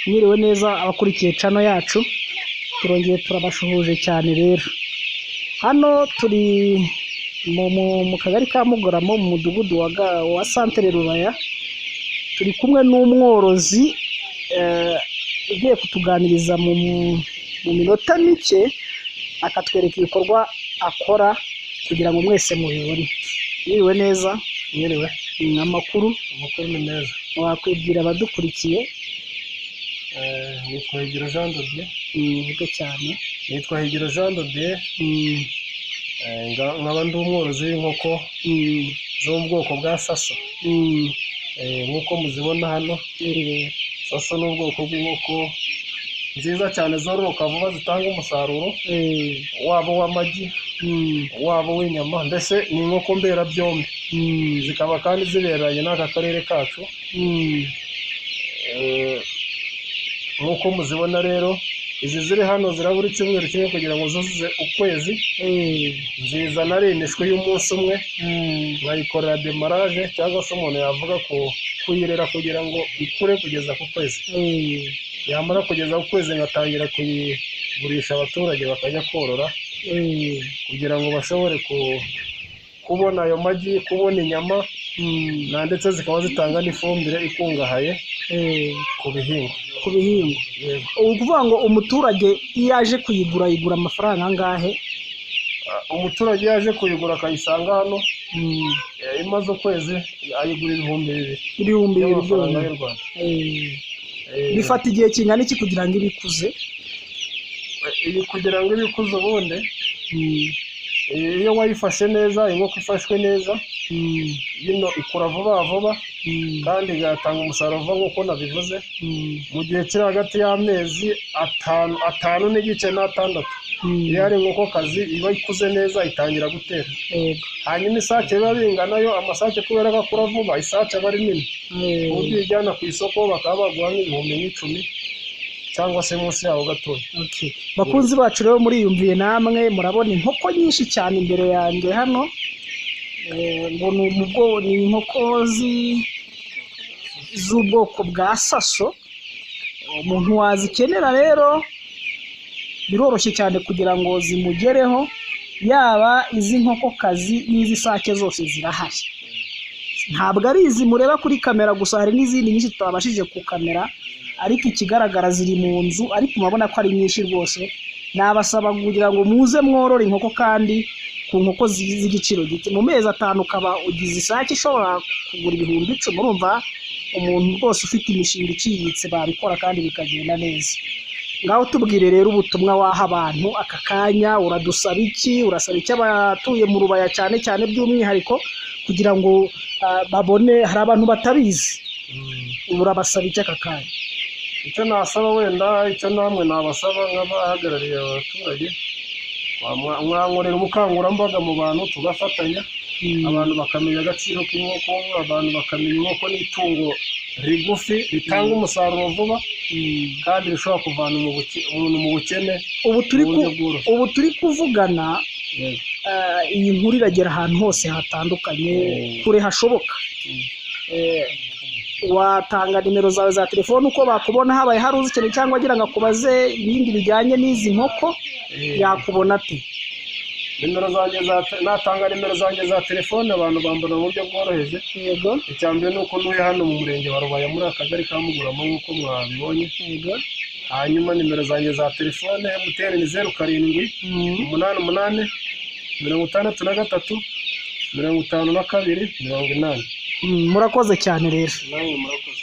Mwiriwe neza abakurikiye channel yacu, turongeye turabashuhuje cyane rero. Hano turi mu kagari ka Mugoramo mu mudugudu wa Santere Rubaya, turi kumwe n'umworozi ugiye kutuganiriza mu minota mike, akatwereka ibikorwa akora kugira ngo mwese mubibone. Mwiriwe neza. Mwiriwe. Amakuru ni meza. Wakwibwira abadukurikiye? Nitwa Higiro Jean de Dieu. Vuga cyane. Nitwa Higiro Jean de Dieu. Nkaba ndi umworozi w'inkoko zo mu bwoko bwa Saso. Nk'uko muzibona hano, Saso ni ubwoko bw'inkoko nziza cyane zororoka vuba, zitanga umusaruro waba w'amagi, waba w'inyama, ndetse ni inkoko mberabyombi. Zikaba kandi ziberanye n'aka karere kacu. Nk'uko muzibona rero, izi ziri hano zirabura icyumweru kimwe kugira ngo zuzuze ukwezi. Nzizana ari imishwi y'umunsi umwe, nkayikorera demarage, cyangwa se umuntu yavuga kuyirera kugira ngo ikure kugeza ku kwezi. Yamara kugeza ku kwezi ngatangira kuyigurisha abaturage bakajya korora, kugira ngo bashobore kubona ayo magi, kubona inyama, ndetse zikaba zitanga n'ifumbire ikungahaye ku bihingwa. Ukuvuga ngo umuturage iyo yaje kuyigura yigura amafaranga angahe? Umuturage yaje kuyigura akayisanga hano, imaze ukwezi ayigura ibihumbi 2,000 by'amafaranga y'u Rwanda. Bifata igihe kingana iki kugira ngo ibikuze? Kugira ngo ibikuze ubundi, iyo wayifashe neza, inkoko ifashwe neza, yino ikura vuba vuba kandi igatanga umusaruro vuba nk'uko nabivuze, mu gihe kiri hagati y'amezi 5 n'igice n'6. Iyo ari inkokokazi iba ikuze neza itangira gutera. Hanyuma isake biba bingana, yo amasake kubera ko akura vuba, isake aba ari nini, uburyo ijyana ku isoko bakaba baguha nk'ibihumbi 10 cyangwa se munsi yaho gatoya. Bakunzi bacu rero muriyumviye namwe, murabona inkoko nyinshi cyane imbere yanjye hano. Ngo ni inkoko z'ubwoko bwa Saso. Umuntu wazikenera rero biroroshye cyane kugira ngo zimugereho, yaba izi nkokokazi n'izisake zose zirahari. Ntabwo ari izi mureba kuri kamera gusa, hari n'izindi nyinshi tutabashije ku kamera, ariko ikigaragara ziri mu nzu, ariko murabona ko ari nyinshi rwose. Nabasaba kugira ngo muze mworore inkoko, kandi ku nkoko z'igiciro gito. Mu mezi 5 ukaba ugize isake ishobora kugura ibihumbi 10. Urumva umuntu rwose ufite imishinga iciriritse babikora kandi bikagenda neza. Ngaho tubwire rero ubutumwa waha abantu aka kanya. Uradusaba iki? Urasaba iki abatuye mu Rubaya cyane cyane by'umwihariko, kugira ngo babone? Hari abantu batabizi, urabasaba iki aka kanya? Icyo nasaba, wenda icyo namwe nabasaba nk'abahagarariye abaturage, mwankorera ubukangurambaga mu bantu, tugafatanya, abantu bakamenya agaciro k'inkoko, abantu bakamenya inkoko n'itungo rigufi ritanga umusaruro vuba kandi rishobora kuvana umuntu mu bukene. Ubu turi kuvugana, iyi nkuru iragera ahantu hose hatandukanye, kure hashoboka. Watanga nimero zawe za telefone uko bakubona, habaye hari uzikeneye cyangwa agira ngo akubaze ibindi bijyanye n'izi nkoko, yakubona ate? Natanga nimero zanjye za telefone, abantu bambona mu buryo bworoheje. Icyambere ni uko ntuye hano mu murenge wa Rubaya muri akagari ka Mugoramo nk'uko mwabibonye. Hanyuma nimero zanjye za telefone, MTN ni 0788 63 52 80. Murakoze cyane rero. Namwe murakoze.